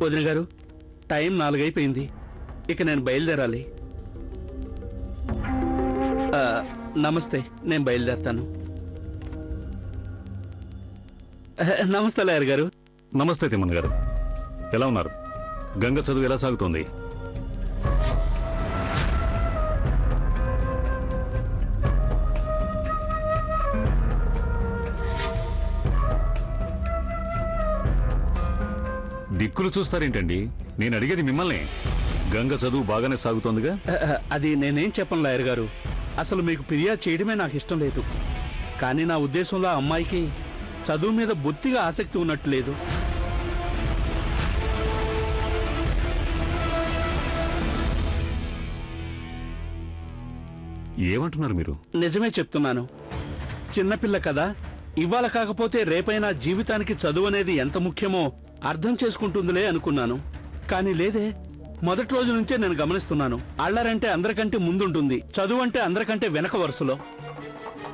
వదిన గారు, టైం 4 అయిపోయింది. ఇక నేను బయలుదేరాలి. నమస్తే, నేను బయలుదేరతాను. నమస్తే లాయర్ గారు. నమస్తే తిమ్మన్ గారు, ఎలా ఉన్నారు? గంగ చదువు ఎలా సాగుతోంది? దిక్కులు చూస్తారేంటండి? నేను అడిగేది మిమ్మల్ని. గంగ చదువు బాగానే సాగుతోందిగా? అది నేనేం చెప్పను లాయర్ గారు. అసలు మీకు ఫిర్యాదు చేయడమే నాకు ఇష్టం లేదు. కానీ నా ఉద్దేశంలో ఆ అమ్మాయికి చదువు మీద బొత్తిగా ఆసక్తి ఉన్నట్టు లేదు. ఏమంటున్నారు మీరు? నిజమే చెప్తున్నాను. చిన్నపిల్ల కదా, ఇవాళ కాకపోతే రేపైనా జీవితానికి చదువు అనేది ఎంత ముఖ్యమో అర్థం చేసుకుంటుందిలే అనుకున్నాను. కానీ లేదే, మొదటి రోజు నుంచే నేను గమనిస్తున్నాను. అల్లరంటే అందరికంటే ముందుంటుంది, చదువు అంటే అందరికంటే వెనక వరుసలో.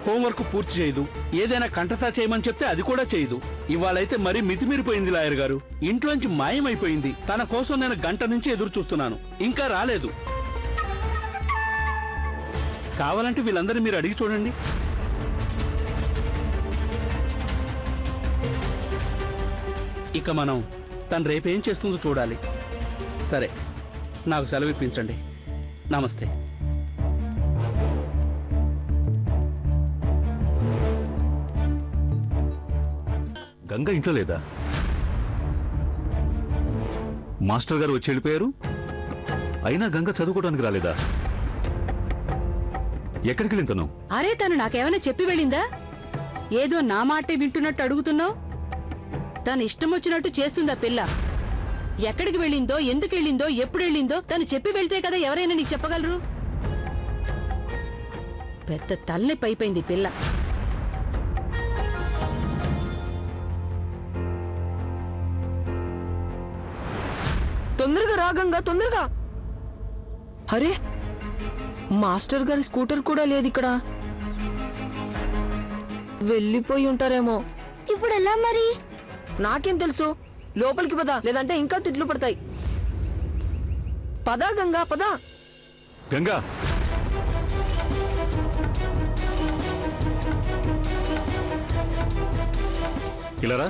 హోంవర్క్ పూర్తి చేయదు, ఏదైనా కంటతా చేయమని చెప్తే అది కూడా చేయదు. ఇవాళైతే మరీ మితిమీరిపోయింది లాయర్ గారు. ఇంట్లోంచి మాయమైపోయింది. తన కోసం నేను గంట నుంచి ఎదురు చూస్తున్నాను, ఇంకా రాలేదు. కావాలంటే వీళ్ళందరినీ మీరు అడిగి చూడండి. ఇక మనం తను రేపేం చేస్తుందో చూడాలి. సరే, నాకు సెలవు ఇప్పించండి. నమస్తే. గంగ ఇంట్లో లేదా? మాస్టర్ గారు వచ్చి వెళ్ళిపోయారు, అయినా గంగ చదువుకోవడానికి రాలేదా? ఎక్కడికి వెళ్ళింది తను? అరే, తను నాకేమైనా చెప్పి వెళ్ళిందా? ఏదో నా మాటే వింటున్నట్టు అడుగుతున్నావు. తను ఇష్టం వచ్చినట్టు చేస్తుందా పిల్ల? ఎక్కడికి వెళ్ళిందో, ఎందుకు వెళ్ళిందో, ఎప్పుడు వెళ్ళిందో తను చెప్పి వెళ్తే కదా ఎవరైనా నీకు చెప్పగలరు. పెద్ద తలనొప్పి అయిపోయింది పిల్ల. తొందరగా రాగంగా, తొందరగా. అరే, మాస్టర్ గారి స్కూటర్ కూడా లేదు ఇక్కడ. వెళ్ళిపోయి ఉంటారేమో. ఇప్పుడు ఎలా మరి? నాకేం తెలుసు. లోపలికి పదా, లేదంటే ఇంకా తిట్లు పడతాయి. పదా గంగా, పదా. గంగా, ఇలా రా.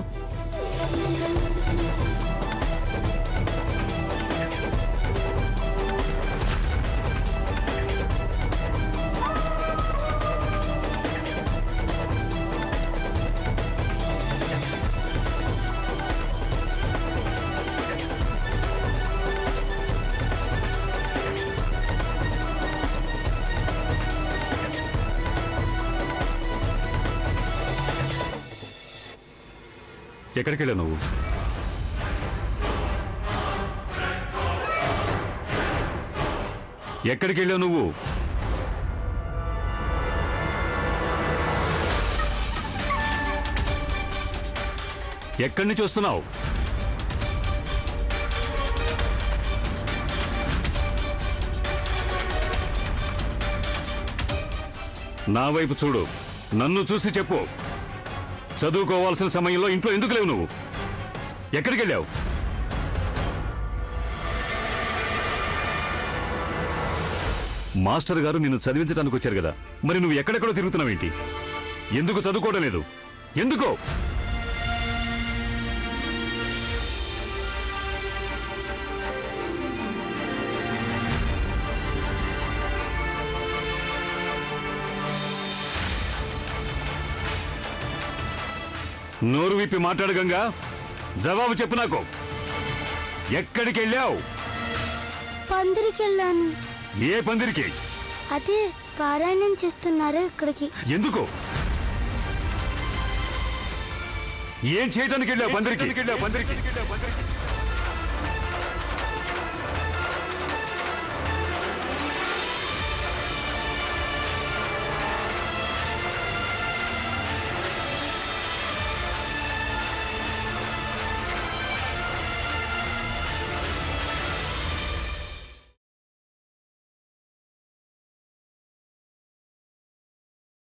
ఎక్కడికి వెళ్ళావు నువ్వు? ఎక్కడికి వెళ్ళావు నువ్వు? ఎక్కడి నుంచి వస్తున్నావు? నా వైపు చూడు, నన్ను చూసి చెప్పు. చదువుకోవాల్సిన సమయంలో ఇంట్లో ఎందుకు లేవు నువ్వు? ఎక్కడికి వెళ్ళావు? మాస్టర్ గారు నిన్ను చదివించడానికి వచ్చారు కదా, మరి నువ్వు ఎక్కడెక్కడో తిరుగుతున్నావేంటి? ఎందుకు చదువుకోవడం లేదు? ఎందుకో? నోరు విప్పి మాట్లాడు గంగా, జవాబు చెప్పు నాకు. ఎక్కడికి వెళ్ళావు? పందిరికి వెళ్ళాను. ఏ పందిరికి? అదే పారాయణం చేస్తున్నారు ఇక్కడికి. ఎందుకు? ఏం చేయడానికి వెళ్ళావు పందిరికి?